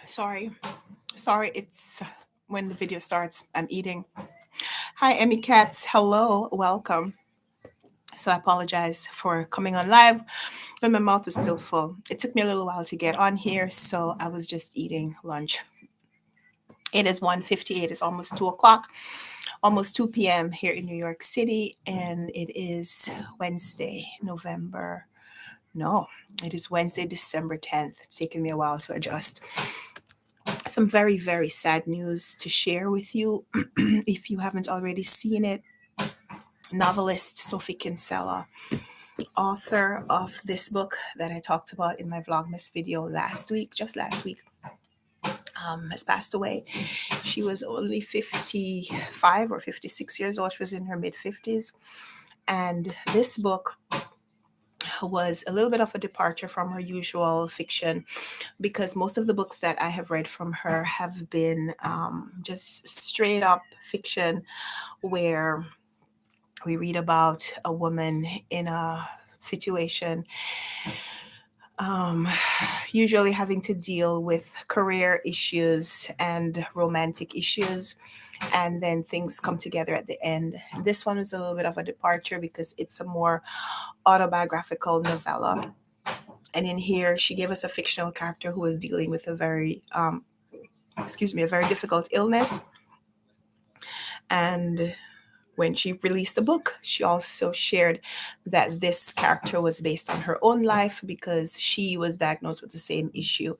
Sorry. Sorry, it's when the video starts, I'm eating. Hi, Emmy Cats. Hello. Welcome. So I apologize for coming on live when my mouth was still full. It took me a little while to get on here, so I was just eating lunch. It is 1:58. It's almost 2 o'clock, almost 2 p.m. here in New York City, and it is Wednesday, November. No, it is Wednesday, December 10th. It's taken me a while to adjust. Some very, very sad news to share with you. If you haven't already seen it, novelist Sophie Kinsella, the author of this book that I talked about in my Vlogmas video just last week, has passed away. She was only 55 or 56 years old. She was in her mid 50s. And this book was a little bit of a departure from her usual fiction because most of the books that I have read from her have been just straight up fiction where we read about a woman in a situation usually having to deal with career issues and romantic issues, and then things come together at the end. This one is a little bit of a departure because it's a more autobiographical novella. And in here, she gave us a fictional character who was dealing with a very, a very difficult illness. And when she released the book, she also shared that this character was based on her own life because she was diagnosed with the same issue.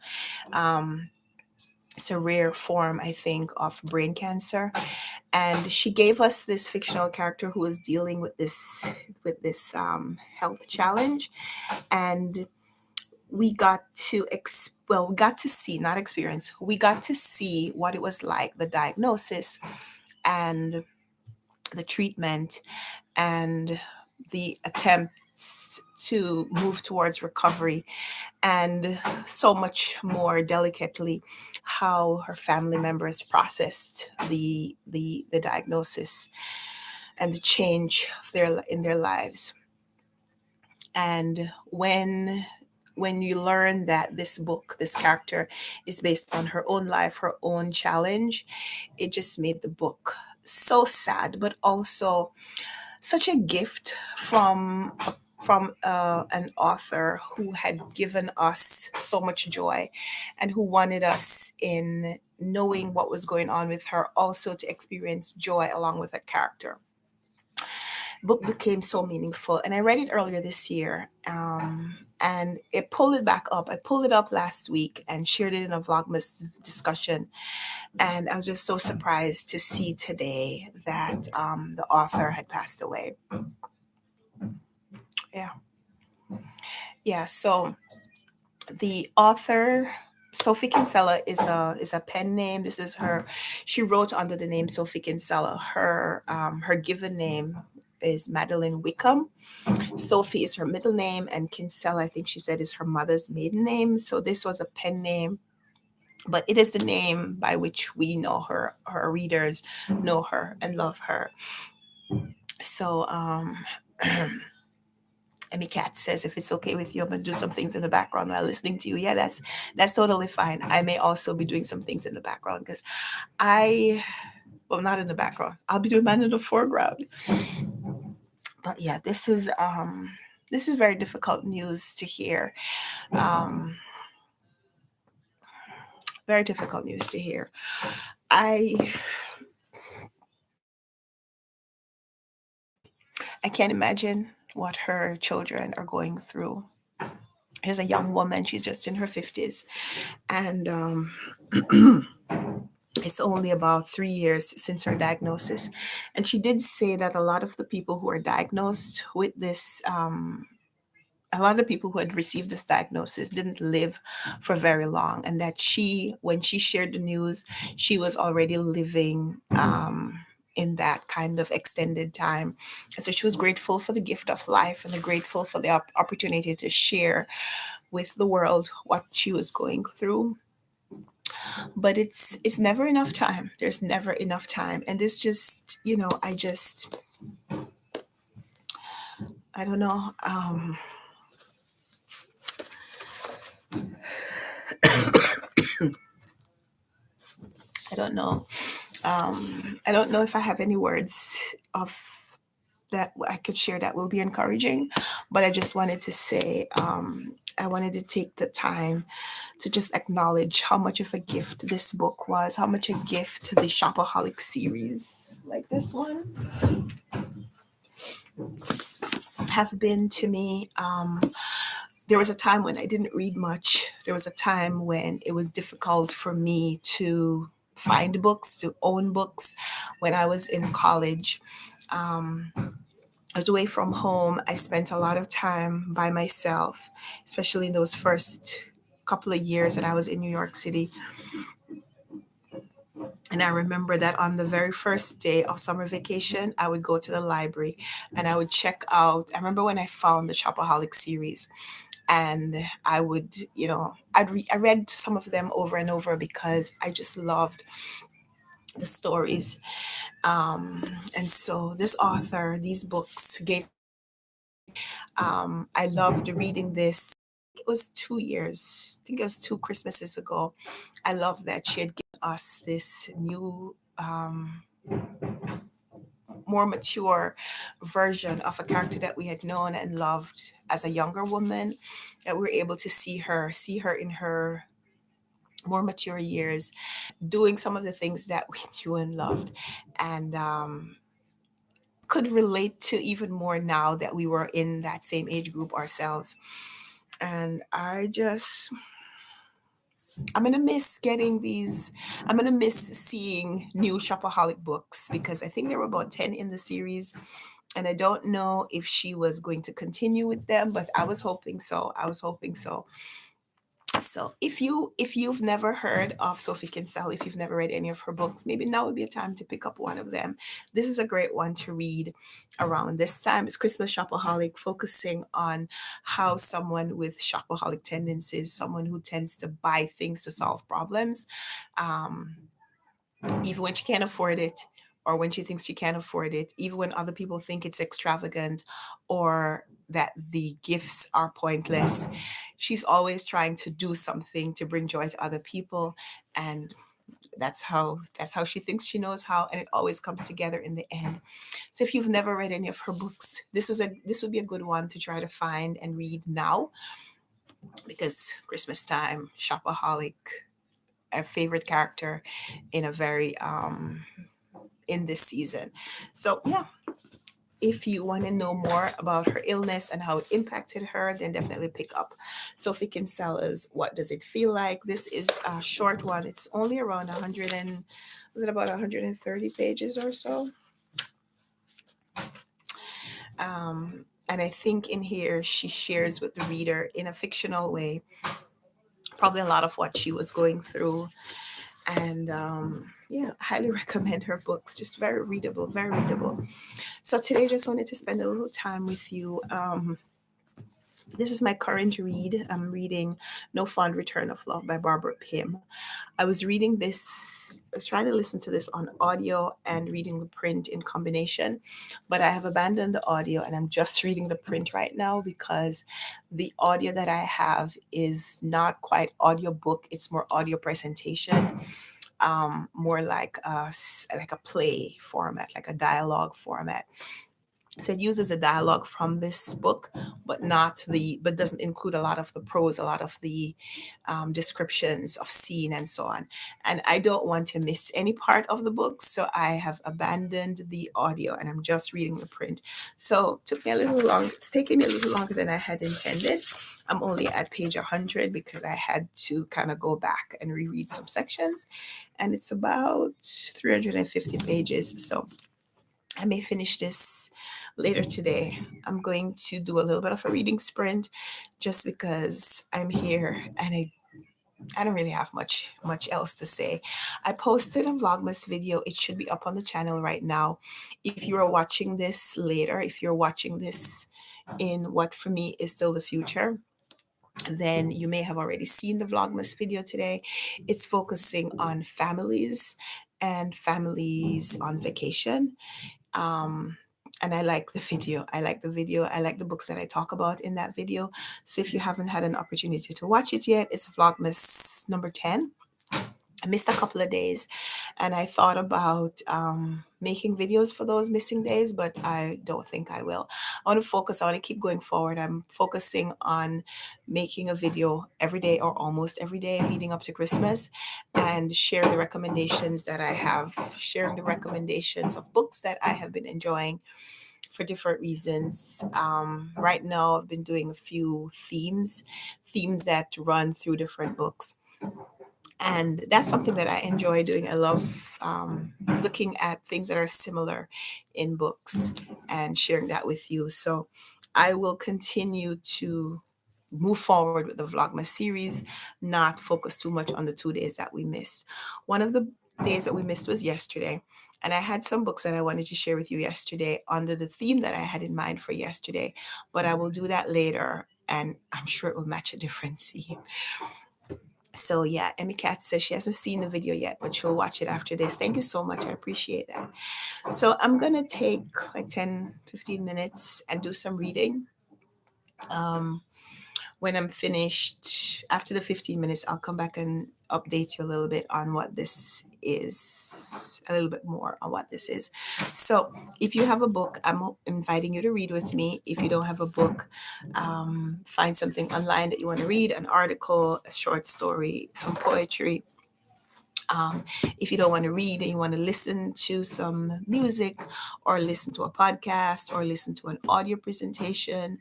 It's a rare form, I think, of brain cancer. And she gave us this fictional character who was dealing with this health challenge. And we got to we got to see, not experience, we got to see what it was like, the diagnosis and the treatment and the attempts to move towards recovery, and so much more delicately how her family members processed the diagnosis and the change in their lives. And when you learn that this character is based on her own life, her own challenge, it just made the book so sad, but also such a gift from an author who had given us so much joy and who wanted us, in knowing what was going on with her, also to experience joy along with a character. Book became so meaningful, and I read it earlier this year, and it pulled it back up. I pulled it up last week and shared it in a Vlogmas discussion, and I was just so surprised to see today that the author had passed away. So the author, Sophie Kinsella, is a pen name. This is her. She wrote under the name Sophie Kinsella. Her given name is Madeline Wickham. Sophie is her middle name, and Kinsella, I think she said, is her mother's maiden name. So this was a pen name, but it is the name by which we know her. Her readers know her and love her. So Emmy Cat says, if it's okay with you, I'm gonna do some things in the background while listening to you. Yeah, that's totally fine. I may also be doing some things in the background because not in the background. I'll be doing mine in the foreground. But yeah, this is very difficult news to hear. Very difficult news to hear. I can't imagine what her children are going through. She's a young woman. She's just in her 50s. And it's only about 3 years since her diagnosis. And she did say that a lot of the people who are diagnosed with this, a lot of the people who had received this diagnosis didn't live for very long. And that when she shared the news, she was already living in that kind of extended time. So she was grateful for the gift of life and grateful for the opportunity to share with the world what she was going through. But it's never enough time. There's never enough time. And this just, I don't know. I don't know. I don't know if I have any words of that I could share that will be encouraging, but I just wanted to say, I wanted to take the time to just acknowledge how much of a gift this book was, how much a gift the Shopaholic series, like this one, have been to me. There was a time when I didn't read much. There was a time when it was difficult for me to find books, to own books. When I was in college, I was away from home. I spent a lot of time by myself, especially in those first couple of years that I was in New York City. And I remember that on the very first day of summer vacation, I would go to the library and I would check out. I remember when I found the Shopaholic series, and I would, I read some of them over and over because I just loved the stories. And so this author, these books gave me joy. I loved reading this. It was 2 years, I think it was 2 Christmases ago. I love that she had given us this new, more mature version of a character that we had known and loved as a younger woman, that we were able to see her in her more mature years, doing some of the things that we knew and loved, and could relate to even more now that we were in that same age group ourselves. And I'm gonna miss getting these. I'm gonna miss seeing new Shopaholic books because I think there were about 10 in the series, and I don't know if she was going to continue with them, but I was hoping so. I was hoping so. So if you've never heard of Sophie Kinsella, if you've never read any of her books, maybe now would be a time to pick up one of them. This is a great one to read around this time. It's Christmas Shopaholic, focusing on how someone with shopaholic tendencies, someone who tends to buy things to solve problems, um, even when she can't afford it, or when she thinks she can't afford it, even when other people think it's extravagant or that the gifts are pointless. She's always trying to do something to bring joy to other people, and that's how she thinks she knows how, and it always comes together in the end. So if you've never read any of her books, this would be a good one to try to find and read now, because Christmas time, shopaholic, our favorite character in a very in this season. So yeah, if you want to know more about her illness and how it impacted her, then definitely pick up Sophie Kinsella's What Does It Feel Like? This is a short one. It's only around 100 and was it about 130 pages or so? And I think in here she shares with the reader in a fictional way probably a lot of what she was going through. And yeah, I highly recommend her books. Just very readable, very readable. So today, just wanted to spend a little time with you. This is my current read. I'm reading No Fond Return of Love by Barbara Pym. I was reading this, I was trying to listen to this on audio and reading the print in combination, but I have abandoned the audio and I'm just reading the print right now because the audio that I have is not quite audio book, it's more audio presentation. More like a play format, like a dialogue format. So it uses a dialogue from this book, but doesn't include a lot of the prose, a lot of the descriptions of scene and so on. And I don't want to miss any part of the book, so I have abandoned the audio and I'm just reading the print. So it took me a little long. It's taking me a little longer than I had intended. I'm only at page 100 because I had to kind of go back and reread some sections, and it's about 350 pages. So I may finish this later today. I'm going to do a little bit of a reading sprint just because I'm here and I don't really have much else to say. I posted a Vlogmas video. It should be up on the channel right now. If you are watching this later, if you're watching this in what for me is still the future, then you may have already seen the Vlogmas video today. It's focusing on families and families on vacation. Um, and I like the video. I like the video. I like the books that I talk about in that video. So if you haven't had an opportunity to watch it yet, it's Vlogmas number 10. I missed a couple of days, and I thought about making videos for those missing days, but I don't think I will. I want to focus, I want to keep going forward. I'm focusing on making a video every day or almost every day leading up to Christmas and share the recommendations that I have, sharing the recommendations of books that I have been enjoying for different reasons. Right now, I've been doing a few themes that run through different books, and that's something that I enjoy doing. I love looking at things that are similar in books and sharing that with you. So I will continue to move forward with the Vlogmas series, not focus too much on the 2 days that we missed. One of the days that we missed was yesterday. And I had some books that I wanted to share with you yesterday under the theme that I had in mind for yesterday, but I will do that later, and I'm sure it will match a different theme. So yeah, Emmy Cat says she hasn't seen the video yet, but she'll watch it after this. Thank you so much. I appreciate that. So I'm going to take like 10, 15 minutes and do some reading. Um, when I'm finished, after the 15 minutes, I'll come back and update you a little bit on what this is, a little bit more on what this is. So if you have a book, I'm inviting you to read with me. If you don't have a book, find something online that you want to read, an article, a short story, some poetry. If you don't want to read and you want to listen to some music or listen to a podcast or listen to an audio presentation,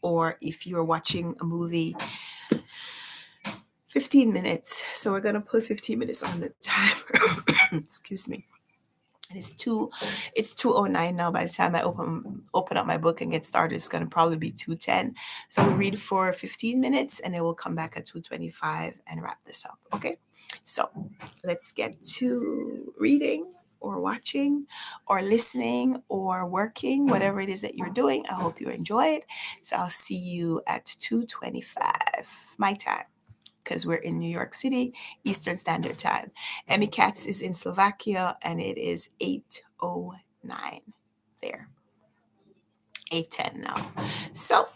or if you're watching a movie, 15 minutes. So we're going to put 15 minutes on the timer. Excuse me. It's 2:09 now. By the time I open up my book and get started, it's going to probably be 2:10. So we'll read for 15 minutes and then we'll come back at 2:25 and wrap this up. Okay? So let's get to reading or watching or listening or working, whatever it is that you're doing. I hope you enjoy it. So I'll see you at 2:25 my time, because we're in New York City, Eastern Standard Time. Emmy Katz is in Slovakia, and it is 8:09 there. 8:10 now. So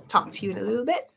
talk to you in a little bit.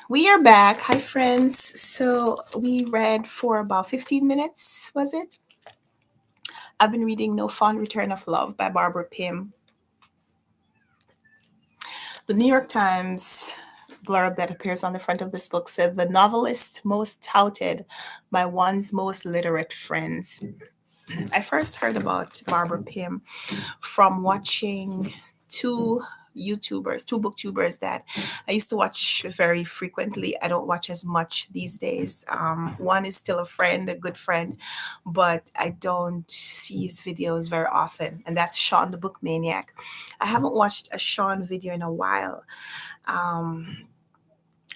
We are back. Hi, friends. So we read for about 15 minutes, was it? I've been reading No Fond Return of Love by Barbara Pym. The New York Times blurb that appears on the front of this book said, "The novelist most touted by one's most literate friends." I first heard about Barbara Pym from watching two two booktubers that I used to watch very frequently. I don't watch as much these days. One is still a friend, a good friend, but I don't see his videos very often, and that's Sean the Book Maniac. I haven't watched a Sean video in a while. Um,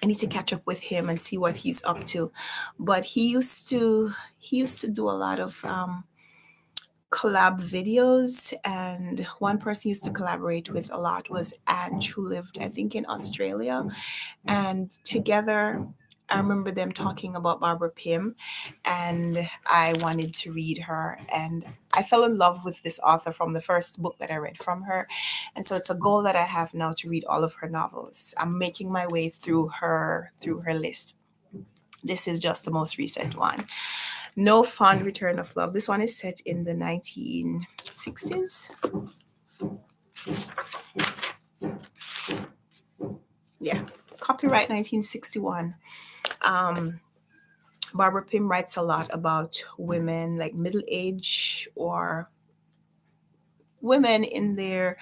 I need to catch up with him and see what he's up to. But he used to do a lot of collab videos, and one person he used to collaborate with a lot was Ange, who lived, I think, in Australia. And together, I remember them talking about Barbara Pym, and I wanted to read her. And I fell in love with this author from the first book that I read from her. And so it's a goal that I have now to read all of her novels. I'm making my way through her list. This is just the most recent one. No Fond Return of Love. This one is set in the 1960s. Yeah, copyright 1961. Um, Barbara Pym writes a lot about women, like middle age or women in their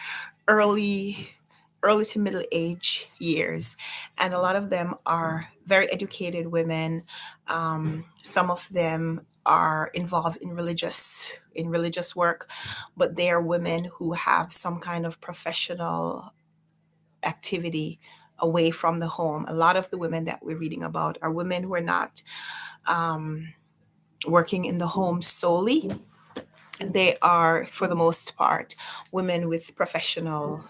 early early to middle age years, and a lot of them are very educated women. Some of them are involved in religious work, but they are women who have some kind of professional activity away from the home. A lot of the women that we're reading about are women who are not um, working in the home solely. They are, for the most part, women with professional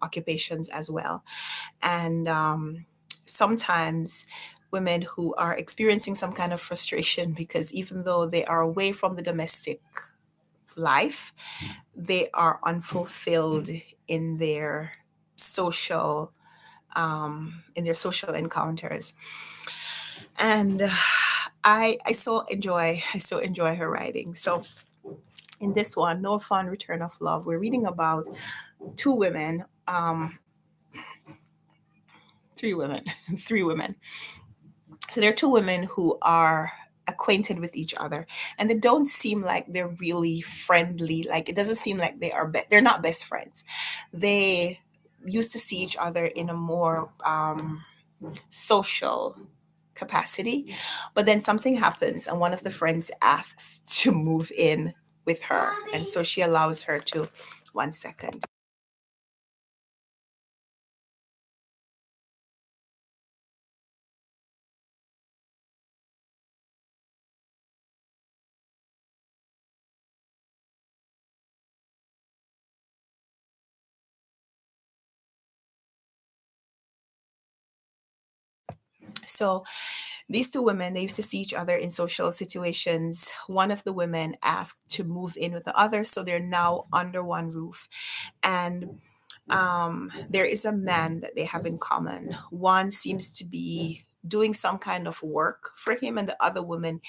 occupations as well. And sometimes women who are experiencing some kind of frustration because even though they are away from the domestic life, they are unfulfilled in their social social encounters. And I so enjoy her writing. So in this one, No Fond Return of Love, we're reading about two women, three women, three women. So there are two women who are acquainted with each other, and they don't seem like they're really friendly. Like, it doesn't seem like they're not best friends. They used to see each other in a more social capacity, but then something happens and one of the friends asks to move in with her, and so she allows her to. One second. So these two women, they used to see each other in social situations. One of the women asked to move in with the other, so they're now under one roof. And there is a man that they have in common. One seems to be doing some kind of work for him, and the other woman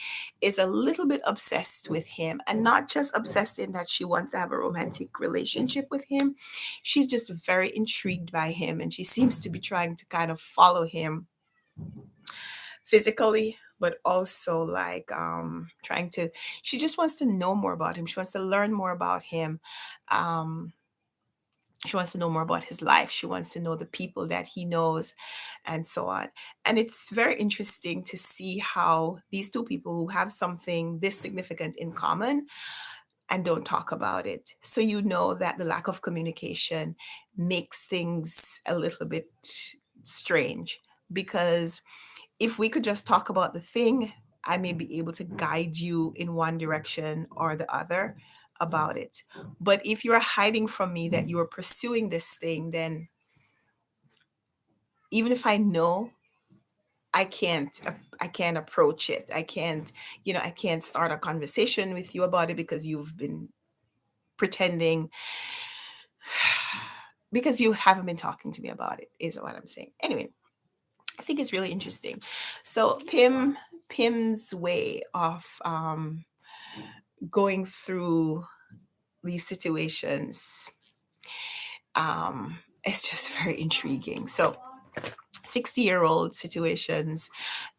is a little bit obsessed with him, and not just obsessed in that she wants to have a romantic relationship with him. She's just very intrigued by him, and she seems to be trying to kind of follow him physically, but also like trying to, she just wants to know more about him. She wants to learn more about him. um she wants to know more about his life. She wants to know the people that he knows, and so on. And it's very interesting to see how these two people who have something this significant in common and don't talk about it. So you know that the lack of communication makes things a little bit strange, because if we could just talk about the thing, I may be able to guide you in one direction or the other about it. But if you're hiding from me that you are pursuing this thing, then even if I know, I can't approach it. I can't start a conversation with you about it because you've been pretending, because you haven't been talking to me about it, is what I'm saying. Anyway, I think it's really interesting. So Pim's way of going through these situations, it's just very intriguing. So 60-year-old situations,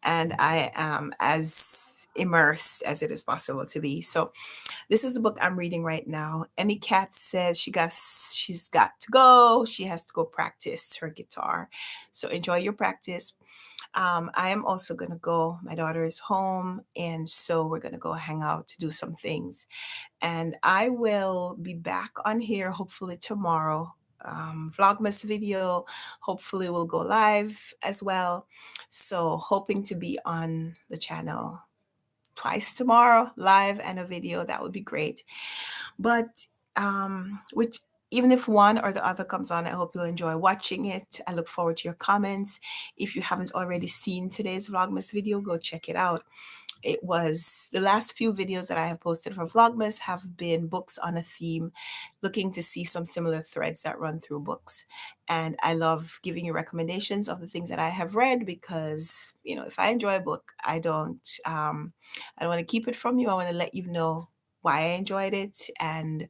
and I am as immersed as it is possible to be. So this is the book I'm reading right now. Emmy Katz says she's got to go. She has to go practice her guitar. So enjoy your practice. I am also going to go. My daughter is home, and so we're going to go hang out to do some things. And I will be back on here hopefully tomorrow. Vlogmas video hopefully will go live as well. So hoping to be on the channel twice tomorrow, live and a video. That would be great. But which even if one or the other comes on, I hope you'll enjoy watching it. I look forward to your comments. If you haven't already seen today's Vlogmas video, go check it out. It was the last few videos that I have posted for Vlogmas have been books on a theme, looking to see some similar threads that run through books. And I love giving you recommendations of the things that I have read because, you know, if I enjoy a book, I don't want to keep it from you. I want to let you know why I enjoyed it. And,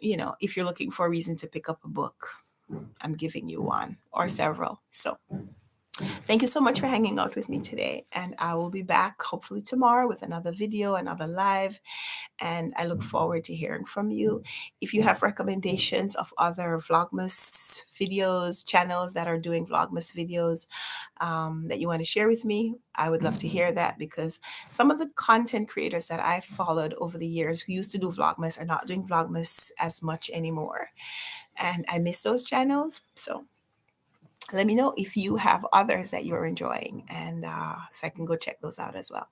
you know, if you're looking for a reason to pick up a book, I'm giving you one or several. So thank you so much for hanging out with me today. And I will be back hopefully tomorrow with another video, another live. And I look forward to hearing from you. If you have recommendations of other Vlogmas videos, channels that are doing Vlogmas videos that you want to share with me, I would love to hear that, because some of the content creators that I've followed over the years who used to do Vlogmas are not doing Vlogmas as much anymore. And I miss those channels. So let me know if you have others that you're enjoying, and so I can go check those out as well.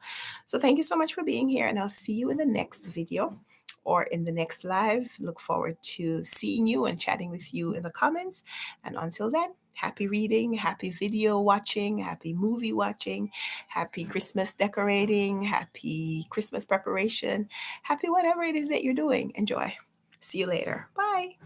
So thank you so much for being here, and I'll see you in the next video or in the next live. Look forward to seeing you and chatting with you in the comments. And until then, happy reading, happy video watching, happy movie watching, happy Christmas decorating, happy Christmas preparation, happy whatever it is that you're doing. Enjoy. See you later. Bye.